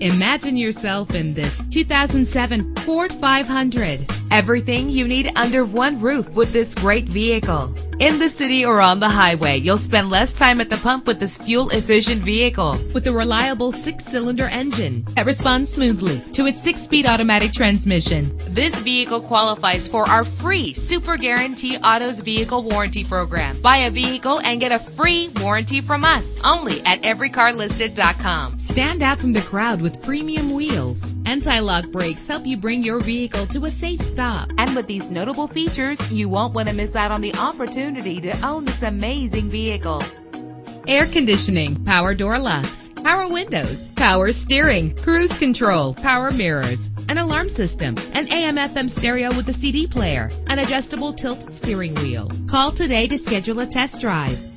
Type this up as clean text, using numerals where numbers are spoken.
Imagine yourself in this 2007 Ford 500. Everything you need under one roof with this great vehicle. In the city or on the highway, you'll spend less time at the pump with this fuel-efficient vehicle. With a reliable 6-cylinder engine that responds smoothly to its 6-speed automatic transmission. This vehicle qualifies for our free Super Guarantee Autos Vehicle Warranty Program. Buy a vehicle and get a free warranty from us, only at everycarlisted.com. Stand out from the crowd with premium wheels. Anti-lock brakes help you bring your vehicle to a safe stop. And with these notable features, you won't want to miss out on the opportunity to own this amazing vehicle. Air conditioning, power door locks, power windows, power steering, cruise control, power mirrors, an alarm system, an AM/FM stereo with a CD player, an adjustable tilt steering wheel. Call today to schedule a test drive.